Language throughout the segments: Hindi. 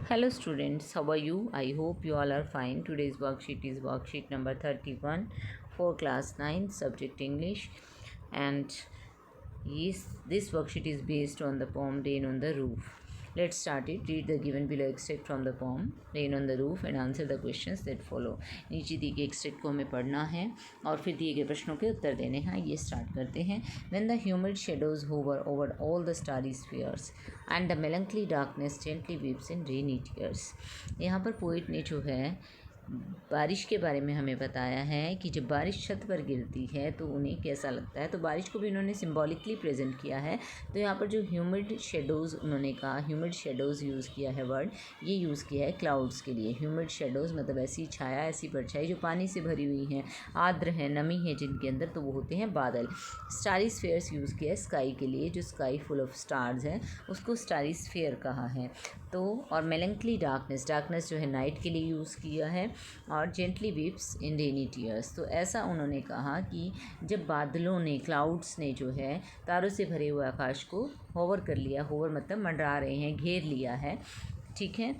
Hello students, how are you? I hope you all are fine. Today's worksheet is worksheet number 31 for class 9 subject English, and yes, this worksheet is based on the poem Rain on the Roof. Let's start it. Read the given below extract from the poem Rain on the Roof and answer the questions that follow. नीचे दिए गए एक्सट्रैक्ट को हमें पढ़ना है और फिर दिए गए प्रश्नों के उत्तर देने हैं. ये स्टार्ट करते हैं. When the humid shadows hover over all the starry spheres and the melancholy darkness gently weeps in rainy tears. यहाँ पर पोइट ने जो है बारिश के बारे में हमें बताया है कि जब बारिश छत पर गिरती है तो उन्हें कैसा लगता है. तो बारिश को भी उन्होंने सिम्बॉलिकली प्रेजेंट किया है. तो यहाँ पर जो ह्यूमिड शेडोज़ उन्होंने कहा, ह्यूमिड शेडोज़ यूज़ किया है वर्ड, ये यूज़ किया है क्लाउड्स के लिए. ह्यूमिड शेडोज़ मतलब ऐसी छाया, ऐसी परछाई जो पानी से भरी हुई हैं, आर्द्र है, नमी है जिनके अंदर, तो वो होते हैं बादल. स्टारी स्फेयर्स यूज़ किया है स्काई के लिए, जो स्काई फुल ऑफ स्टार्स है उसको स्टारी स्फेयर कहा है. तो और मेलंकली डार्कनेस, डार्कनेस जो है नाइट के लिए यूज़ किया है, और जेंटली वीप्स इन रेनी टीयर्स. तो ऐसा उन्होंने कहा कि जब बादलों ने, क्लाउड्स ने जो है तारों से भरे हुए आकाश को होवर कर लिया, होवर मतलब मंडरा रहे हैं, घेर लिया है, ठीक है,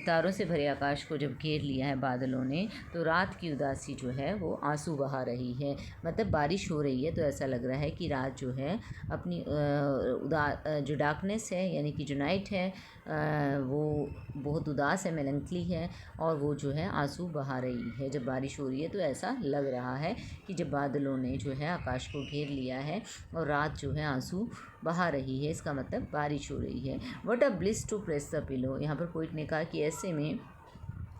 तारों से भरे आकाश को जब घेर लिया है बादलों ने, तो रात की उदासी जो है वो आंसू बहा रही है. मतलब बारिश हो रही है तो ऐसा लग रहा है कि रात जो है अपनी जो डार्कनेस है यानी कि जो नाइट है वो बहुत उदास है, मेलंकली है, और वो जो है आंसू बहा रही है. जब बारिश हो रही है तो ऐसा लग रहा है कि जब बादलों ने जो है आकाश को घेर लिया है और रात जो है आंसू बहा रही है, इसका मतलब बारिश हो रही है. What a bliss to press the pillow. यहाँ पर पोइट ने कहा कि ऐसे में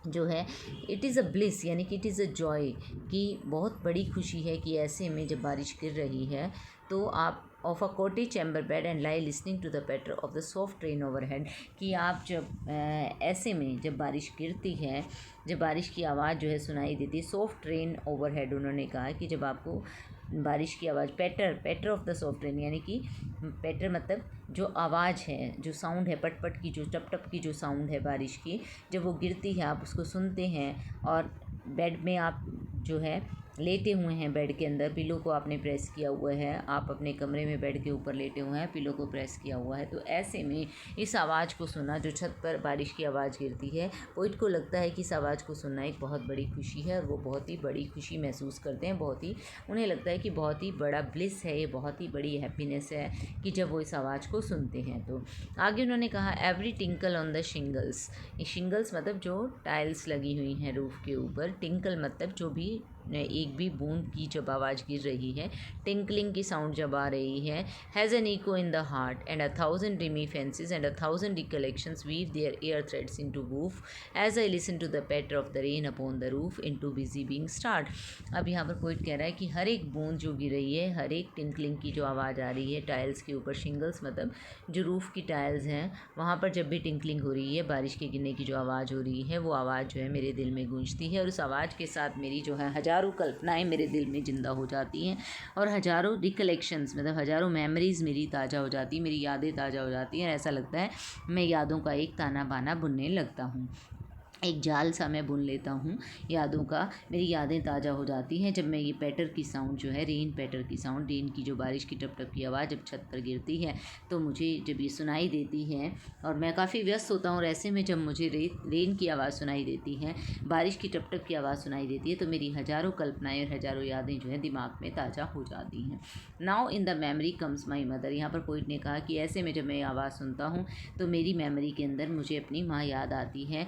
जो है इट इज़ अ ब्लिस यानी कि इट इज़ अ जॉय, कि बहुत बड़ी खुशी है कि ऐसे में जब बारिश गिर रही है तो आप of a cosy chamber bed and lie listening to the patter of the soft rain overhead, कि आप जब ऐसे में जब बारिश गिरती है, जब बारिश की आवाज़ जो है सुनाई देती है, सॉफ्ट रेन ओवर हेड, उन्होंने कहा कि जब आपको बारिश की आवाज़, पैटर ऑफ द सॉफ्ट रेन यानी कि पैटर मतलब जो आवाज़ है, जो साउंड है, पट पट की, जो टप टप की जो साउंड है बारिश की, जब वो गिरती है आप उसको सुनते हैं, और बेड में आप जो है लेटे हुए हैं, बेड के अंदर पिलो को आपने प्रेस किया हुआ है, आप अपने कमरे में बेड के ऊपर लेटे हुए हैं, पिलो को प्रेस किया हुआ है, तो ऐसे में इस आवाज़ को सुना, जो छत पर बारिश की आवाज़ गिरती है, पोइट को लगता है कि इस आवाज़ को सुनना एक बहुत बड़ी खुशी है, और वो बहुत ही बड़ी खुशी महसूस करते हैं. बहुत ही उन्हें लगता है कि बहुत ही बड़ा ब्लिस है, ये बहुत ही बड़ी हैप्पीनेस है कि जब वो इस आवाज़ को सुनते हैं. तो आगे उन्होंने कहा every tinkle on the shingles. ये शिंगल्स मतलब जो टाइल्स लगी हुई हैं रूफ़ के ऊपर, टिंकल मतलब जो भी एक भी बूंद की जब आवाज़ गिर रही है, टिंकलिंग की साउंड जब आ रही है, has an echo in the heart and 1,000 dreamy fancies and 1,000 recollections weave their air threads into woof as I listen to the patter of the rain upon the roof into busy being start. अब यहाँ पर पोइट कह रहा है कि हर एक बूंद जो गिर रही है, हर एक टिंकलिंग की जो आवाज़ आ रही है टाइल्स के ऊपर, शिंगल्स मतलब जो रूफ़ की टाइल्स हैं, वहाँ पर जब भी टिंकलिंग हो रही है, बारिश के गिरने की जो आवाज़ हो रही है, वो आवाज़ जो है मेरे दिल में गूंजती है, और उस आवाज़ के साथ मेरी जो है हज़ारों कल्पनाएं मेरे दिल में ज़िंदा हो जाती हैं, और हज़ारों रिकलेक्शंस मतलब हज़ारों मेमोरीज़ मेरी ताज़ा हो जाती, मेरी यादें ताज़ा हो जाती हैं. ऐसा लगता है मैं यादों का एक ताना बाना बुनने लगता हूँ, एक जाल सा मैं बुन लेता हूँ यादों का, मेरी यादें ताज़ा हो जाती हैं जब मैं ये पैटर की साउंड जो है, रेन पैटर की साउंड, रेन की जो बारिश की टप टप की आवाज़ जब छत पर गिरती है तो मुझे जब ये सुनाई देती है, और मैं काफ़ी व्यस्त होता हूँ, और ऐसे में जब मुझे रेन की आवाज़ सुनाई देती है, बारिश की टप टप की आवाज़ सुनाई देती है, तो मेरी हज़ारों कल्पनाएँ और हज़ारों यादें जो है दिमाग में ताज़ा हो जाती हैं. Now in the memory comes my mother. यहाँ पर पोइट ने कहा कि ऐसे में जब मैं ये आवाज़ सुनता हूँ तो मेरी मेमोरी के अंदर मुझे अपनी माँ याद आती है.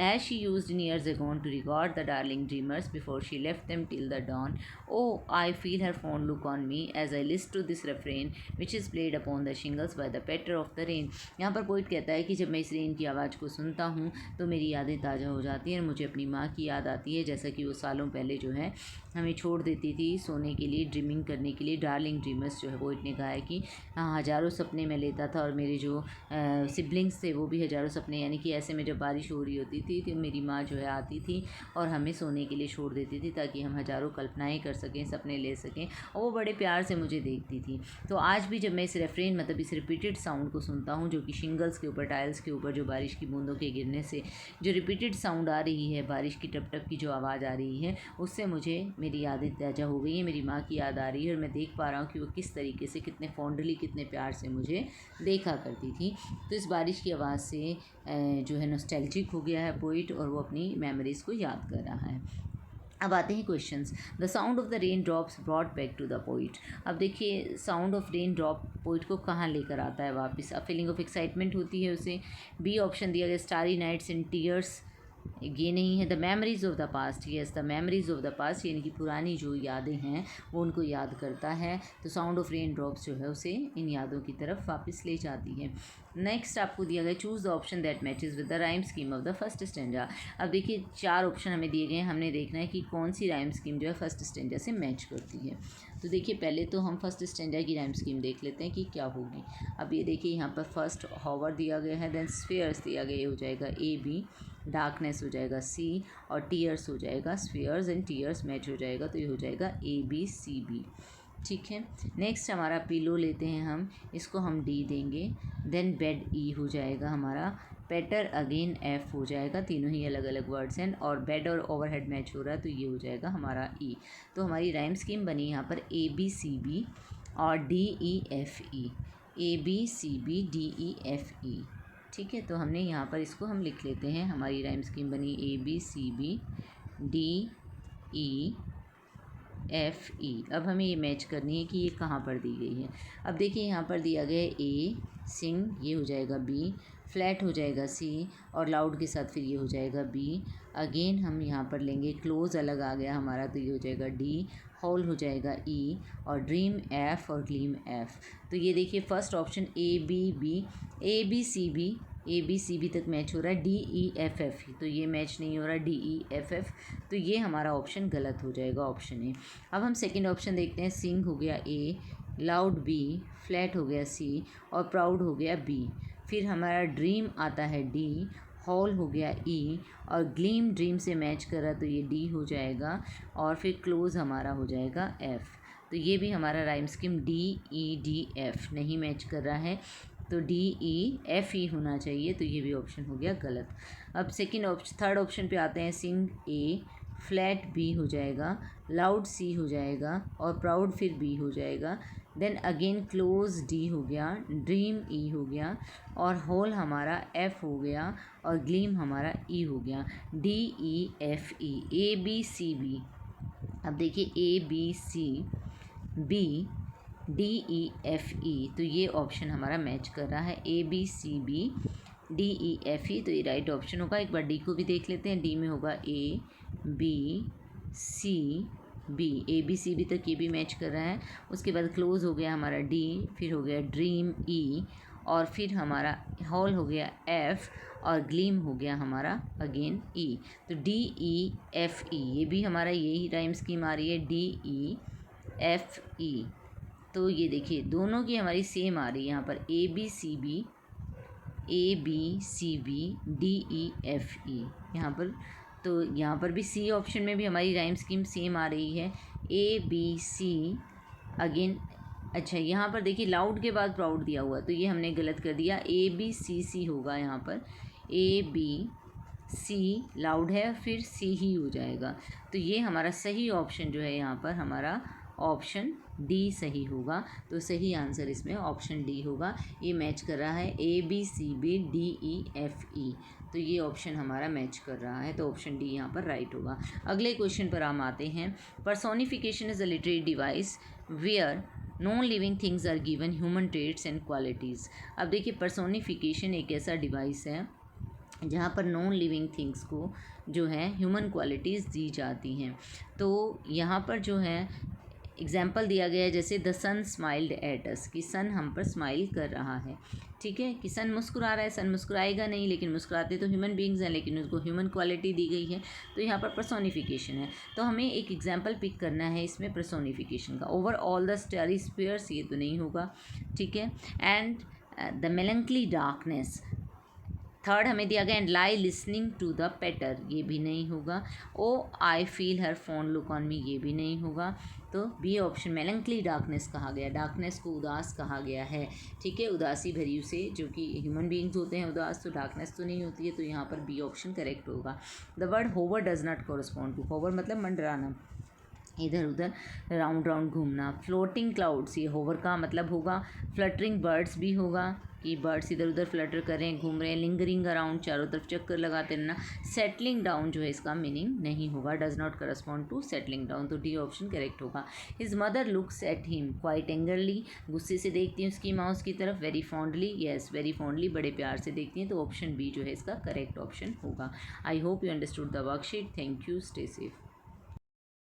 As she used in years ago to regard the darling dreamers before she left them till the dawn. Oh, I feel her fond look on me as I listen to this refrain which is played upon the shingles by the patter of the rain. यहाँ पर पोइट कहता है कि जब मैं इस रेन की आवाज़ को सुनता हूँ तो मेरी यादें ताज़ा हो जाती हैं, और मुझे अपनी माँ की याद आती है, जैसा कि वो सालों पहले जो है हमें छोड़ देती थी सोने के लिए, ड्रीमिंग करने के लिए. डार्लिंग ड्रीमर्स जो है पोइट ने कहा है कि हाँ, हज़ारों सपने मैं लेता था, और मेरे जो सिबलिंग्स थे वो भी हज़ारों सपने, यानी कि ऐसे में जब बारिश हो रही होती थी थी तो मेरी माँ जो है आती थी और हमें सोने के लिए छोड़ देती थी ताकि हम हज़ारों कल्पनाएँ कर सकें, सपने ले सकें, और वो बड़े प्यार से मुझे देखती थी। तो आज भी जब मैं इस रेफ्रेन मतलब इस रिपीटेड साउंड को सुनता हूँ, जो कि शिंगल्स के ऊपर, टाइल्स के ऊपर जो बारिश की बूंदों के गिरने से जो रिपीटेड साउंड आ रही है, बारिश की टप टप की जो आवाज़ आ रही है, उससे मुझे मेरी यादें ताज़ा हो गई है, मेरी माँ की याद आ रही है, और मैं देख पा रहा हूँ कि वो किस तरीके से, कितने फॉन्डली, कितने प्यार से मुझे देखा करती थी। तो इस बारिश की आवाज़ से जो है नॉस्टैल्जिक हो गया है पोइट, और वो अपनी मेमोरीज़ को याद कर रहा है। अब आते हैं questions. The sound of the rain drops brought back to the poet. अब देखिए, sound of rain drop poet को कहाँ लेकर आता है वापस? अ फीलिंग ऑफ एक्साइटमेंट होती है उसे। बी ऑप्शन दिया गया, स्टारी नाइट्स एंड टीयर्स, ये नहीं है। The memories of the past, yes the memories of the past, यानी कि पुरानी जो यादें हैं वो उनको याद करता है। तो साउंड ऑफ रेन ड्रॉप्स जो है उसे इन यादों की तरफ वापस ले जाती है। नेक्स्ट आपको दिया गया, choose the option that matches with the rhyme scheme of the first stanza. अब देखिए 4 ऑप्शन हमें दिए गए हैं, हमने देखना है कि कौन सी राइम स्कीम जो है फर्स्ट स्टेंजा से मैच करती है। तो देखिए पहले तो हम फर्स्ट स्टेंजा की राइम स्कीम देख लेते हैं कि क्या होगी। अब ये देखिए यहाँ पर फर्स्ट हॉवर दिया गया है, देन स्फीयर्स दिया गया, ये हो जाएगा ए बी, डार्कनेस हो जाएगा सी, और टीयर्स हो जाएगा, स्फीयर्स एंड टीयर्स मैच हो जाएगा, तो ये हो जाएगा ए बी सी बी। ठीक है, नेक्स्ट हमारा पिलो लेते हैं हम, इसको हम डी देंगे, देन बेड ई हो जाएगा हमारा, पेटर अगेन एफ हो जाएगा, तीनों ही अलग अलग वर्ड्स हैं, और बेड और ओवरहेड मैच हो रहा है तो ये हो जाएगा हमारा ई। तो हमारी राइम स्कीम बनी यहाँ पर ए बी सी बी और D E F E, A B C B D E F E. ठीक है, तो हमने यहाँ पर इसको हम लिख लेते हैं, हमारी राइम स्कीम बनी A B C B D E F E. अब हमें ये मैच करनी है कि ये कहाँ पर दी गई है। अब देखिए यहाँ पर दिया गया है ए सिंग, ये हो जाएगा बी, फ्लैट हो जाएगा सी, और लाउड के साथ फिर ये हो जाएगा बी। अगेन हम यहाँ पर लेंगे क्लोज, अलग आ गया हमारा, तो ये हो जाएगा डी, हॉल हो जाएगा ई, और ड्रीम एफ, और ग्लीम एफ। तो ये देखिए first option A B B, A B C B, A B C B तक मैच हो रहा है, डी ई एफ एफ, तो ये मैच नहीं हो रहा डी ई एफ एफ, तो ये हमारा ऑप्शन गलत हो जाएगा, ऑप्शन ए। अब हम सेकंड ऑप्शन देखते हैं, सिंग हो गया ए, लाउड बी, फ्लैट हो गया सी, और प्राउड हो गया बी। फिर हमारा ड्रीम आता है डी, हॉल हो गया ई, और ग्लीम ड्रीम से मैच कर रहा तो ये डी हो जाएगा, और फिर क्लोज हमारा हो जाएगा एफ़। तो ये भी हमारा rhyme scheme D E D F नहीं मैच कर रहा है, तो डी ई एफ ई होना चाहिए, तो ये भी ऑप्शन हो गया गलत। अब थर्ड ऑप्शन पे आते हैं, सिंग ए, फ्लैट बी हो जाएगा, लाउड सी हो जाएगा, और प्राउड फिर बी हो जाएगा, देन अगेन क्लोज डी हो गया, ड्रीम ई हो गया, और होल हमारा एफ हो गया, और ग्लीम हमारा ई हो गया, D E F E, A B C B. अब देखिए A B C B D E F E, तो ये ऑप्शन हमारा मैच कर रहा है, A B C B D E F E, तो ये राइट ऑप्शन होगा। एक बार डी को भी देख लेते हैं, डी में होगा A B C B, A B C B तक ये भी मैच कर रहा है। उसके बाद क्लोज हो गया हमारा डी, फिर हो गया ड्रीम ई, और फिर हमारा हॉल हो गया एफ, और ग्लीम हो गया हमारा अगेन ई, तो डी ई एफ ई, ये भी हमारा यही राइम स्कीम आ रही है, डी ई एफ ई। तो ये देखिए दोनों की हमारी सेम आ रही है यहाँ पर, A B C B, A B C B D E F E यहाँ पर। तो यहाँ पर भी सी ऑप्शन में भी हमारी राइम स्कीम सेम आ रही है, ए बी सी अगेन। अच्छा यहाँ पर देखिए लाउड के बाद प्राउड दिया हुआ, तो ये हमने गलत कर दिया, ए बी सी सी होगा यहाँ पर, ए बी सी लाउड है, फिर सी ही हो जाएगा। तो ये हमारा सही ऑप्शन जो है यहाँ पर हमारा ऑप्शन डी सही होगा। तो सही आंसर इसमें ऑप्शन डी होगा, ये मैच कर रहा है A B C B D E F E, तो ये ऑप्शन हमारा मैच कर रहा है, तो ऑप्शन डी यहाँ पर राइट होगा। अगले क्वेश्चन पर हम आते हैं, personification is a literary device where non living things are given human traits and qualities. अब देखिए पर्सोनिफिकेशन एक ऐसा डिवाइस है जहाँ पर नॉन लिविंग थिंग्स को जो है ह्यूमन क्वालिटीज़ दी जाती हैं। तो यहाँ पर जो है एग्जाम्पल दिया गया है, जैसे the sun smiled at us, कि सन हम पर स्माइल कर रहा है। ठीक है, कि सन मुस्कुरा रहा है, सन मुस्कुराएगा नहीं, लेकिन मुस्कुराते तो ह्यूमन बींग्स हैं, लेकिन उसको ह्यूमन क्वालिटी दी गई है, तो यहाँ पर पर्सोनिफिकेशन है। तो हमें एक एग्जाम्पल पिक करना है इसमें पर्सोनिफिकेशन का। Over all the starry spheres, ये तो नहीं होगा। ठीक है, and the melancholy darkness, third हमें दिया गया and lie listening to the patter, ये भी नहीं होगा। Oh I feel her fond look on me, ये भी नहीं होगा। तो बी ऑप्शन मेलंकली डार्कनेस कहा गया, डार्कनेस को उदास कहा गया है। ठीक है, उदासी भरी से, जो कि ह्यूमन बीइंग्स होते हैं उदास, तो डार्कनेस तो नहीं होती है, तो यहाँ पर बी ऑप्शन करेक्ट होगा। The word hover does not correspond to, hover मतलब मंडराना, इधर उधर राउंड राउंड घूमना। फ्लोटिंग क्लाउड्स, ये होवर का मतलब होगा। फ्लटरिंग बर्ड्स भी होगा कि बर्ड्स इधर उधर फ्लटर कर रहे हैं, घूम रहे हैं। लिंगरिंग अराउंड, चारों तरफ चक्कर लगाते रहना। सेटलिंग डाउन जो है इसका मीनिंग नहीं होगा, does not correspond to settling down, तो डी ऑप्शन करेक्ट होगा। His mother looks at him quite angrily, गुस्से से देखती हैं उसकी माँ उसकी तरफ। Very fondly, yes very fondly, बड़े प्यार से देखती हैं, तो ऑप्शन बी जो है इसका करेक्ट ऑप्शन होगा। I hope you understood the worksheet. Thank you, stay safe.